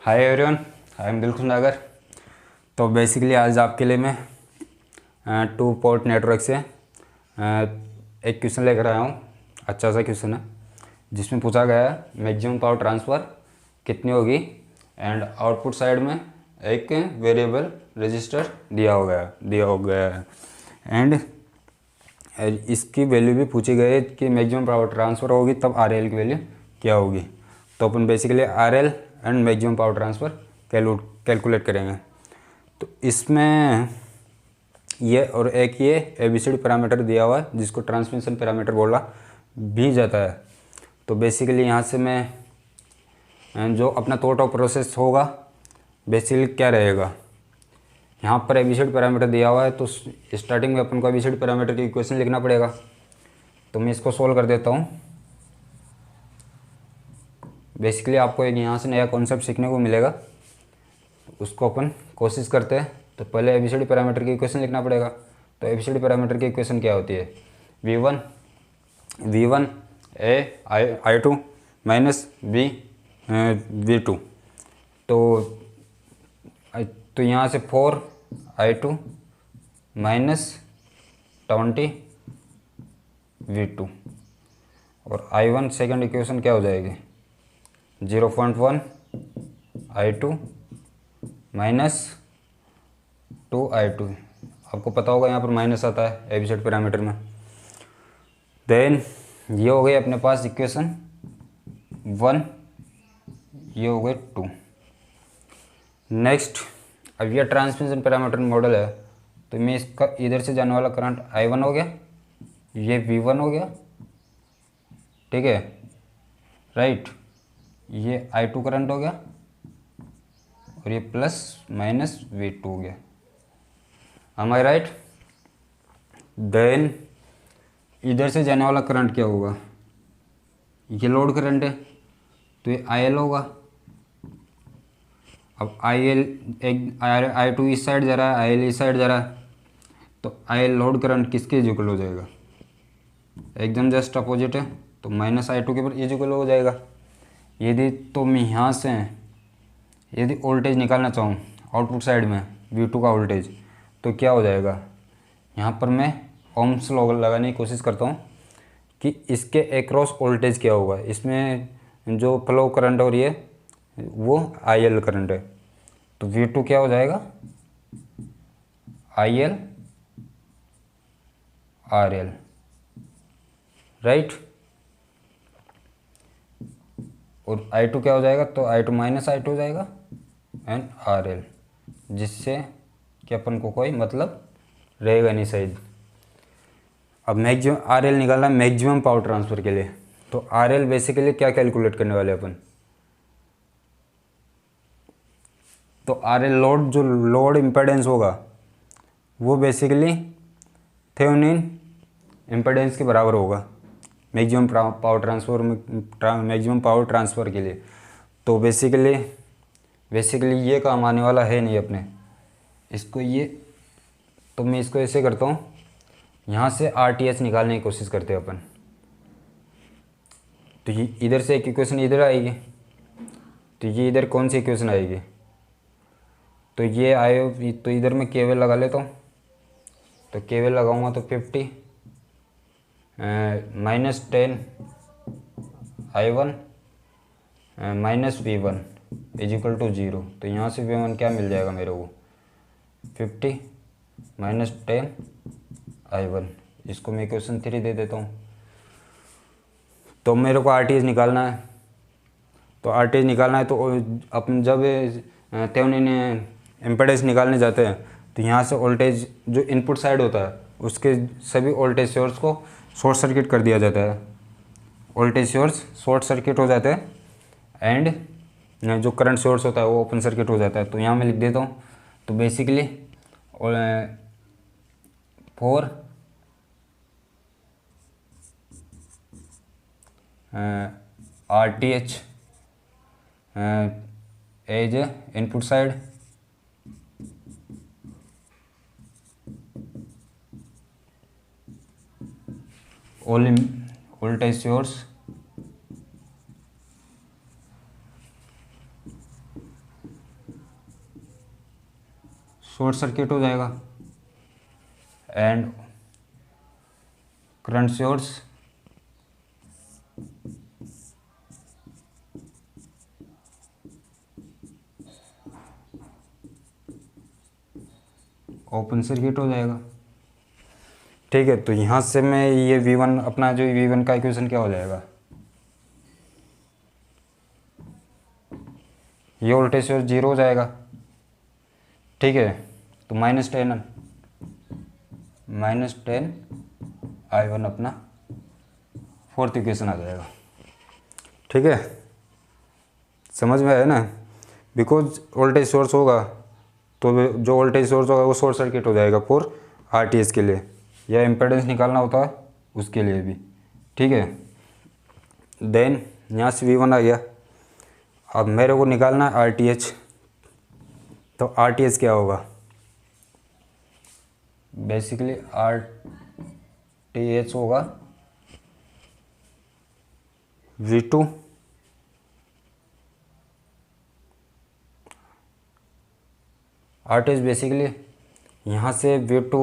Hi everyone, I am Dilkhush नागर। तो basically आज आपके लिए मैं टू पोर्ट नेटवर्क से एक क्वेश्चन लेकर आया हूँ। अच्छा सा क्वेश्चन है जिसमें पूछा गया है मैक्सिमम पावर ट्रांसफ़र कितनी होगी एंड आउटपुट साइड में एक वेरिएबल रजिस्टर दिया हो गया है एंड इसकी वैल्यू भी पूछी गई है कि मैक्सिमम पावर ट्रांसफ़र होगी तब आरएल की वैल्यू क्या होगी। तो अपन basically RL and maximum power transfer calculate करेंगे। तो इसमें ये और एक ये एबीसीडी पैरामीटर दिया हुआ है जिसको ट्रांसमिशन पैरामीटर बोला भी जाता है। तो बेसिकली यहाँ से मैं जो अपना थॉट ऑफ प्रोसेस होगा बेसिकली क्या रहेगा, यहाँ पर एबीसीडी पैरामीटर दिया हुआ है तो स्टार्टिंग में अपन को एबीसीडी पैरामीटर की इक्वेशन लिखना पड़ेगा। तो मैं इसको सोल्व कर देता हूँ। बेसिकली आपको एक यहाँ से नया कॉन्सेप्ट सीखने को मिलेगा, उसको अपन कोशिश करते हैं। तो पहले एबीसीडी पैरामीटर की इक्वेशन लिखना पड़ेगा। तो एबीसीडी पैरामीटर की इक्वेशन क्या होती है, V1 ए I2 माइनस B V2। तो यहाँ से 4I2 माइनस 20 V2 और I1 सेकेंड इक्वेशन क्या हो जाएगी 0.1 I2 माइनस 2I2। आपको पता होगा यहाँ पर माइनस आता है एबीसीडी पैरामीटर में। देन ये हो गई अपने पास इक्वेशन 1, ये हो गए 2। नेक्स्ट अब ये ट्रांसमिशन पैरामीटर मॉडल है तो मैं इसका इधर से जाने वाला करंट I1 हो गया, ये V1 हो गया, ठीक है राइट। ये I2 करंट हो गया और ये प्लस माइनस V2 हो गया। am I right. देन इधर से जाने वाला करंट क्या होगा, ये लोड करंट है तो ये IL होगा। अब IL एक I2 इस साइड जा रहा है, IL इस साइड जा रहा है, तो IL लोड करंट किसके इक्वल हो जाएगा, एकदम जस्ट अपोजिट है तो माइनस I2 के इक्वल हो जाएगा। यदि तो मैं यहाँ से यदि वोल्टेज निकालना चाहूँ आउटपुट साइड में V2 का वोल्टेज तो क्या हो जाएगा, यहाँ पर मैं ओम्स लॉ लगाने की कोशिश करता हूँ कि इसके एक्रॉस वोल्टेज क्या होगा। इसमें जो फ्लो करंट हो रही है वो IL करंट है तो V2 क्या हो जाएगा IL RL राइट। और I2 क्या हो जाएगा, तो I2 माइनस I2 हो जाएगा एंड RL, जिससे कि अपन को कोई मतलब रहेगा नहीं शायद। अब मैक्सिमम RL निकालना है मैक्सिमम पावर ट्रांसफ़र के लिए। तो RL बेसिकली क्या कैलकुलेट करने वाले अपन, तो RL लोड जो लोड इम्पेडेंस होगा वो बेसिकली थेवेनिन इम्पेडेंस के बराबर होगा मैक्सिमम पावर ट्रांसफ़र के लिए। तो बेसिकली ये काम आने वाला है नहीं अपने इसको, ये तो मैं इसको ऐसे करता हूँ, यहाँ से RTH निकालने की कोशिश करते हैं अपन। तो ये इधर से एक इक्वेशन इधर आएगी, तो ये इधर कौन सी इक्वेशन आएगी, तो ये आए तो इधर मैं केवल लगा लेता हूँ। तो केवल लगाऊंगा तो 50 minus 10 I1 minus V1 is equal to 0। तो यहाँ से V1 क्या मिल जाएगा मेरे को 50 माइनस 10 I1। इसको मैं इक्वेशन 3 दे देता हूँ। तो मेरे को RTH निकालना है, तो RTH निकालना है तो अपन जब थेवेनिन इम्पेडेंस निकालने जाते हैं तो यहाँ से वोल्टेज जो इनपुट साइड होता है उसके सभी वोल्टेज सोर्स को शॉर्ट सर्किट कर दिया जाता है। वोल्टेज सोर्स शॉर्ट सर्किट हो जाते हैं एंड जो करंट सोर्स होता है वो ओपन सर्किट हो जाता है। तो यहाँ मैं लिख देता हूँ। तो basically 4 RTH as input side voltage source short circuit हो जाएगा and current source open circuit हो जाएगा। ठीक है, तो यहाँ से मैं ये V1 अपना जो V1 का इक्वेशन क्या हो जाएगा, ये वोल्टेज सोर्स 0 हो जाएगा। ठीक है, तो -10 I1 अपना फोर्थ इक्वेशन आ जाएगा। ठीक है, समझ में आया ना। बिकॉज वोल्टेज सोर्स होगा तो जो वोल्टेज सोर्स होगा वो शॉर्ट सर्किट हो जाएगा फॉर आरटीएस के लिए, या इम्पेडेंस निकालना होता है उसके लिए भी। ठीक है, देन यहाँ से V1 आ गया। अब मेरे को निकालना है आरटीएच, तो आरटीएच क्या होगा, बेसिकली आरटीएच होगा V2 आरटीएच बेसिकली यहाँ से V2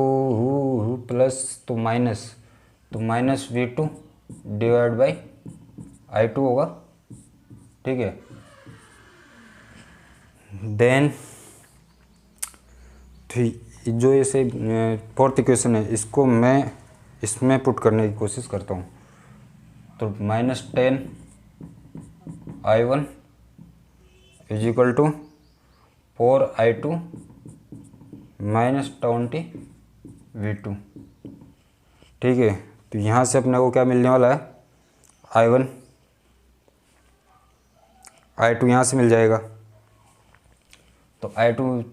प्लस तो minus V2 divide by I2 होगा। ठीक है, देन जो ऐसे फोर्थ इक्वेशन है इसको मैं इसमें पुट करने की कोशिश करता हूँ। तो -10 I1 is equal to 4 I2 -20 V2। ठीक है, तो यहाँ से अपने को क्या मिलने वाला है, I2 यहाँ से मिल जाएगा। तो I2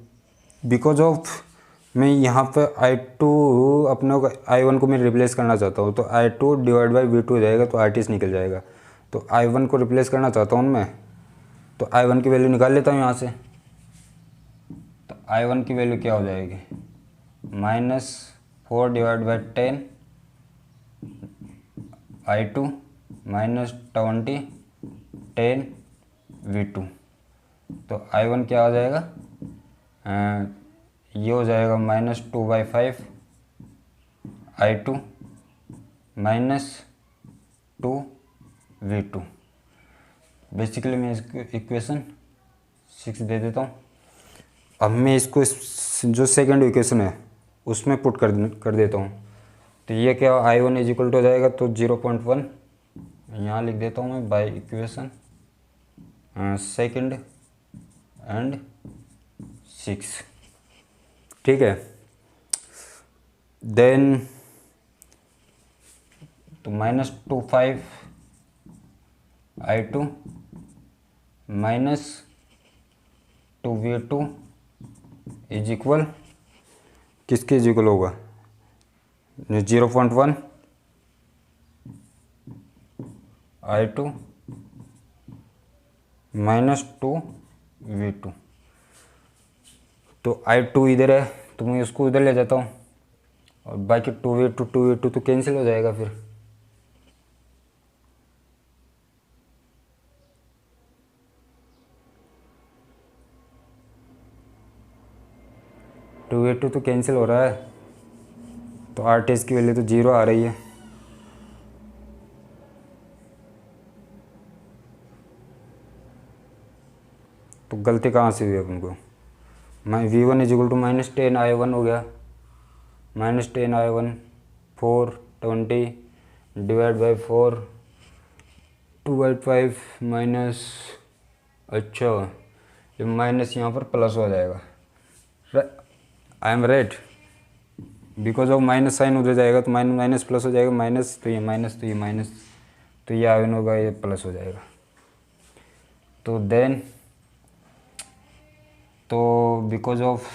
बिकॉज ऑफ मैं यहाँ पे I2 अपने को I1 को मैं रिप्लेस करना चाहता हूँ, तो I2 डिवाइड बाई V2 हो जाएगा, तो आरटीएच निकल जाएगा। तो I1 को रिप्लेस करना चाहता हूँ मैं, तो I1 की वैल्यू निकाल लेता हूँ यहाँ से। तो I1 की वैल्यू क्या हो जाएगी, -4 डिवाइड बाई 10 I2 -20 10 V2। तो I1 क्या हो जाएगा, ये हो जाएगा -2/5 I2 -2 V2। बेसिकली मैं इसको इक्वेशन 6 दे देता हूँ। अब मैं इसको जो सेकंड इक्वेशन है उसमें पुट कर देता हूँ। तो ये क्या, I1 इज इक्वल टू हो जाएगा, तो 0.1 यहाँ लिख देता हूँ मैं बाई इक्वेशन सेकंड एंड 6। ठीक है, देन तो -25 I2 -2 V2 इज इक्वल, किसके इज इक्वल होगा, 0.1 I2 -2 V2। तो I2 इधर है तो मैं उसको इधर ले जाता हूँ, और बाकी 2V2 तो कैंसिल हो जाएगा फिर। टू V2 तो कैंसिल हो रहा है, तो आरटीएच की वैल्यू तो 0 आ रही है। तो गलती कहाँ से हुई अपन को, V1 is equal to -10 I1 हो गया, -10 I1 420 डिवाइड बाई 4 2/5 माइनस, अच्छा ये माइनस यहाँ पर प्लस हो जाएगा, I am right, because of minus sign उधर जाएगा तो माइनस प्लस हो जाएगा, माइनस तो ये माइनस तो ये माइनस, तो ये I1 होगा, ये प्लस हो जाएगा। तो देन तो बिकॉज ऑफ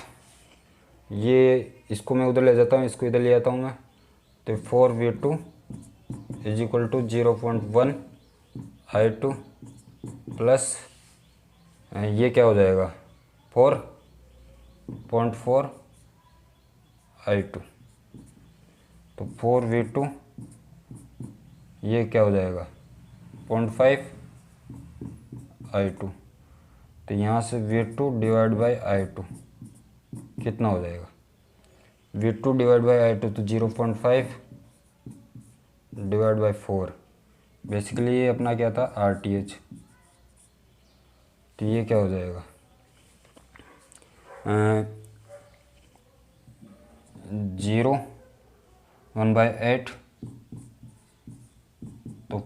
ये इसको मैं उधर ले जाता हूँ, इसको इधर ले जाता हूँ मैं, तो 4V2 is equal to 0.1 I2 plus ये क्या हो जाएगा 4.4 I2। तो 4V2 ये क्या हो जाएगा 0.5 I2। तो यहाँ से V2 डिवाइड बाई I2 कितना हो जाएगा V2 डिवाइड बाई I2 तो 0.5 डिवाइड बाई 4। बेसिकली ये अपना क्या था RTH। तो ये क्या हो जाएगा 0.1/8 तो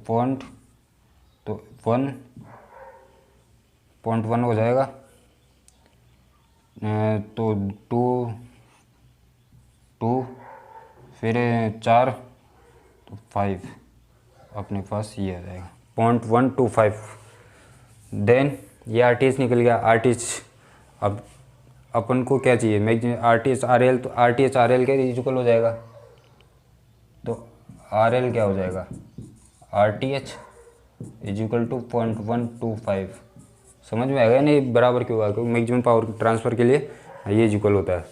1.1 हो जाएगा। तो 2 फिर 4 तो 5 अपने पास ये आ जाएगा 0.125। देन ये RTH निकल गया। RTH अब अपन को क्या चाहिए मैक्सिमम RTH RL, तो RTH RL के इक्वल हो जाएगा। तो RL क्या हो जाएगा RTH इज इक्वल टू 0.125। समझ में आएगा नहीं बराबर क्यों आएगा क्योंकि मैक्सिमम पावर ट्रांसफ़र के लिए ये इक्वल होता है।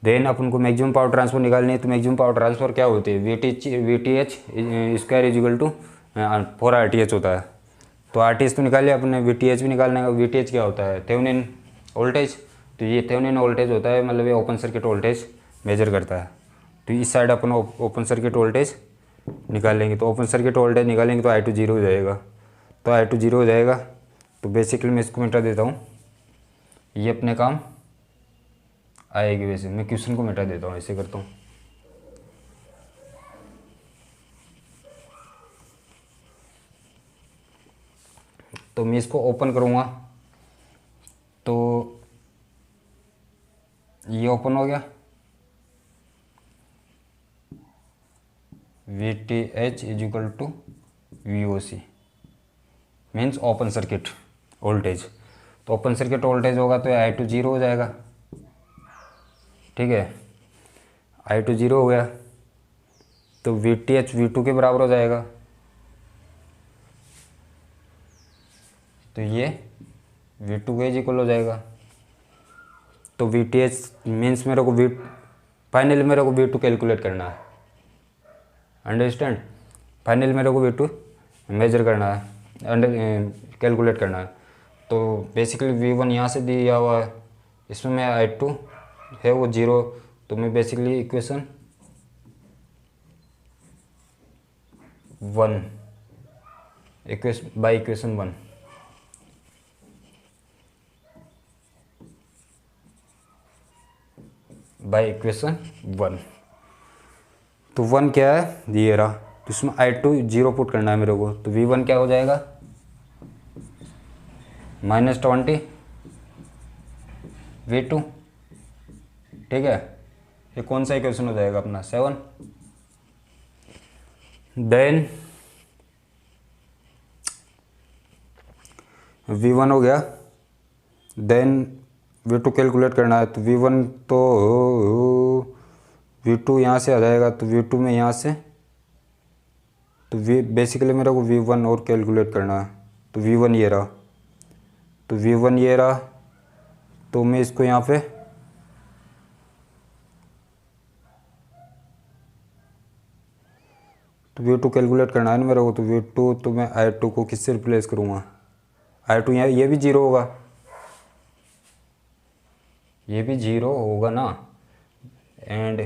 देन अपन को मैक्सिमम पावर ट्रांसफ़र निकालनी है। तो मैक्सिमम पावर ट्रांसफ़र क्या होती है VTH square is equal to 4 RTH होता है। तो RTH तो निकाल लिया अपने, VTH भी निकालने का। VTH क्या होता है थेवेनिन वोल्टेज। तो ये थेवेनिन वोल्टेज होता है मतलब ये ओपन सर्किट वोल्टेज मेजर करता है। तो इस साइड अपन ओपन सर्किट वोल्टेज निकाल लेंगे। तो ओपन सर्किट वोल्टेज निकालेंगे तो I2 0 हो जाएगा। तो I2 0 हो जाएगा। तो बेसिकली मैं इसको मिटा देता हूँ, ये अपने काम आएगी। वैसे मैं क्वेश्चन को मिटा देता हूँ, ऐसे करता हूँ। तो मैं इसको ओपन करूँगा तो ये ओपन हो गया। VTH is equal to VOC means open circuit voltage. तो ओपन सर्किट वोल्टेज होगा तो I2 0 हो जाएगा। ठीक है, I2 0 हो गया तो VTH V2 के बराबर हो जाएगा। तो ये V2 के इक्वल हो जाएगा। तो VTH मीन्स मेरे को फाइनली मेरे को V2 कैलकुलेट करना है। अंडरस्टैंड, फाइनली मेरे को V2 मेजर करना है, कैलकुलेट करना है। तो बेसिकली V1 यहाँ से दिया हुआ है, इसमें मैं I2 है वो 0। तो मैं basically equation 1 by equation 1 by equation 1। तो 1 क्या है दिए रहा, तो इसमें I2 0 पुट करना है मेरे को। तो V1 क्या हो जाएगा -20 V2। ठीक है, ये कौन सा इक्वेशन हो जाएगा अपना 7। देन V1 हो गया। देन V2 कैलकुलेट करना है। तो V2 यहाँ से आ जाएगा। तो V2 में यहाँ से तो बेसिकली मेरे को V1 और कैलकुलेट करना है। तो V1 ये रहा। तो V1 ये रहा। तो मैं इसको यहाँ पे तो V2 कैलकुलेट करना है ना मेरे को। तो V2 तो मैं I2 को किससे रिप्लेस करूँगा, I2 यहाँ ये भी 0 होगा, ये भी 0 होगा ना। And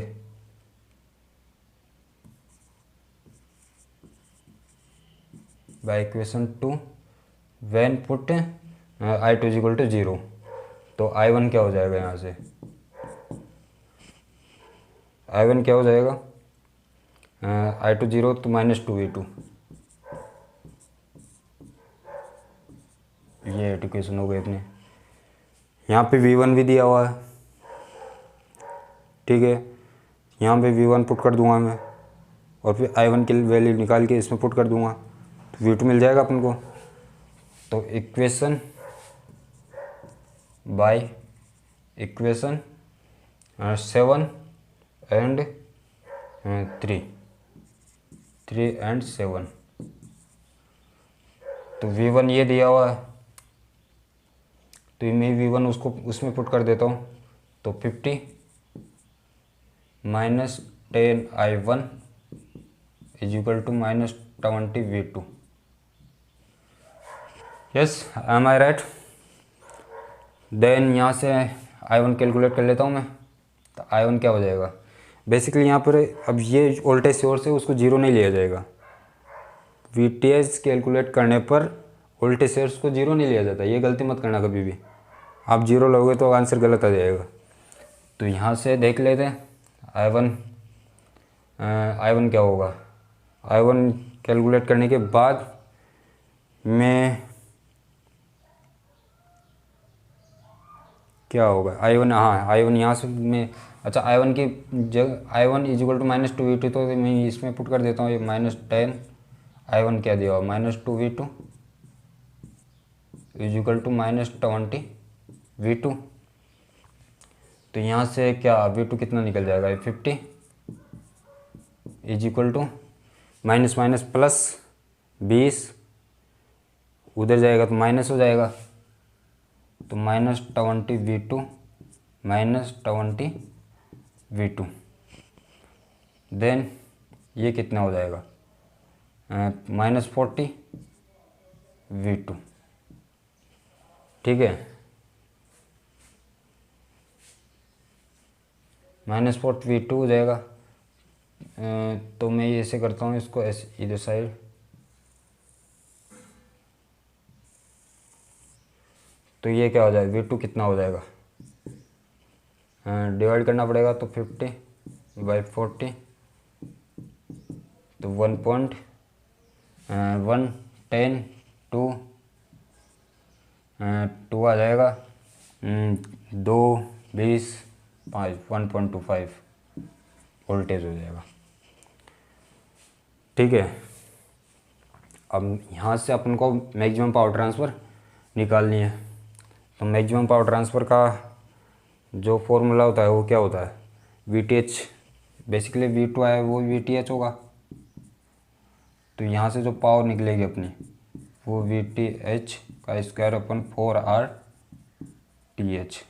by equation 2 when put I2 is equal to 0। तो I1 क्या हो जाएगा यहाँ से, I1 क्या हो जाएगा I2 0 तो -2 V2। ये इक्वेशन हो गई अपने। यहाँ पे V1 भी दिया हुआ है। ठीक है, यहाँ पे V1 पुट कर दूंगा मैं और फिर I1 की वैल्यू निकाल के इसमें पुट कर दूंगा। तो V2 मिल जाएगा अपन को। तो equation by equation 7 and 3 and 7। तो V1 ये दिया हुआ है। तो मैं V1 उसको उसमें पुट कर देता हूँ। तो 50 -10 I1 is equal to -20 V2। Yes, am I right. Then यहाँ से I1 कैलकुलेट कर लेता हूँ मैं। तो I1 क्या हो जाएगा, बेसिकली यहाँ पर अब ये वोल्टेज सोर्स है उसको जीरो नहीं लिया जाएगा। VTH कैलकुलेट करने पर वोल्टेज सोर्स को जीरो नहीं लिया जाता, ये गलती मत करना कभी भी। आप जीरो लोगे तो आंसर गलत आ जाएगा। तो यहाँ से देख लेते हैं I1 क्या होगा। I1 कैलकुलेट करने के बाद में क्या होगा, I1, हाँ I1 यहाँ से मैं, अच्छा I1 की जगह I1 इजिकल टू -2V2, तो मैं इसमें पुट कर देता हूँ ये -10 I1 क्या दिया हुआ -2V2 इजिकल टू -20 V2। तो यहाँ से क्या V2 कितना निकल जाएगा, 50 is equal to minus minus plus 20, उधर जाएगा तो माइनस हो जाएगा, तो -20 V2 -20 V2। देन ये कितना हो जाएगा, -40 V2। ठीक है, -40 V2 हो जाएगा। तो मैं ये ऐसे करता हूँ इसको, ऐसे इधर साइड, तो ये क्या हो जाएगा, V2 कितना हो जाएगा, डिवाइड करना पड़ेगा, तो 50/40, तो 1.110 2 आ जाएगा, 2 20 5 1.25 वोल्टेज हो जाएगा। ठीक है, अब यहाँ से अपन को मैक्सिमम पावर ट्रांसफ़र निकालनी है। तो मैक्सिमम पावर ट्रांसफ़र का जो फॉर्मूला होता है वो क्या होता है, VTH, बेसिकली V2 है वो VTH होगा। तो यहाँ से जो पावर निकलेगी अपनी वो VTH का स्क्वायर अपन 4RTH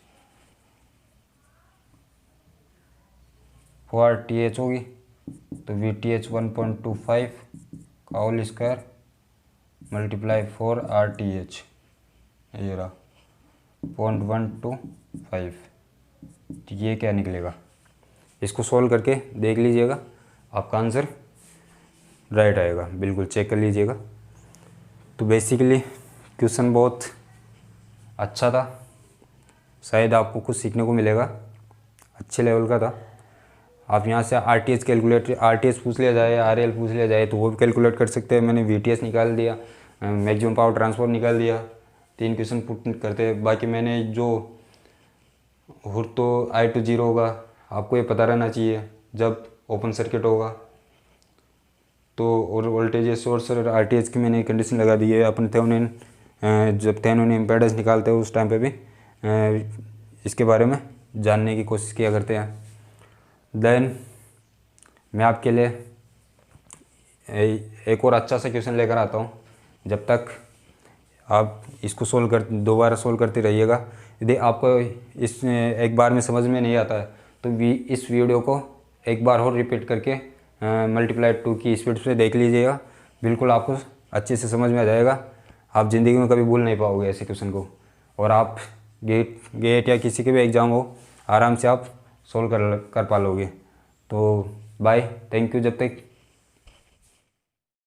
4RTH होगी। तो VTH 1.25 का होल स्क्वायर मल्टीप्लाई 4RTH, ये रहा 0.125। तो ये क्या निकलेगा, इसको सॉल्व करके देख लीजिएगा, आपका आंसर राइट आएगा, बिल्कुल चेक कर लीजिएगा। तो बेसिकली क्वेश्चन बहुत अच्छा था, शायद आपको कुछ सीखने को मिलेगा, अच्छे लेवल का था। आप यहाँ से RTH कैलकुलेट, RTH पूछ लिया जाए, RL पूछ लिया जाए तो वो भी कैलकुलेट कर सकते हैं। मैंने VTH निकाल दिया, मैक्सिमम पावर ट्रांसफर निकाल दिया, 3 क्वेश्चन पुट करते हैं। बाकी मैंने जो तो I2 0 होगा, आपको ये पता रहना चाहिए जब ओपन सर्किट होगा। तो और वोल्टेज सोर्स और RTH की मैंने कंडीशन लगा दी है। अपन थेवेनिन, जब थेवेनिन इम्पीडेंस निकालते हैं उस टाइम पे भी इसके बारे में जानने की कोशिश किया करते हैं। देन मैं आपके लिए एक और अच्छा सा क्वेश्चन लेकर आता हूँ। जब तक आप इसको दोबारा सोल्व करते रहिएगा। यदि आपको इस एक बार में समझ में नहीं आता है तो इस वीडियो को एक बार और रिपीट करके मल्टीप्लाई 2 की स्पीड से देख लीजिएगा, बिल्कुल आपको अच्छे से समझ में आ जाएगा। आप ज़िंदगी में कभी भूल नहीं पाओगे ऐसे क्वेश्चन को, और आप गेट या किसी के भी एग्ज़ाम हो आराम से आप सोल्व कर पा लोगे। तो बाय, थैंक यू। जब तक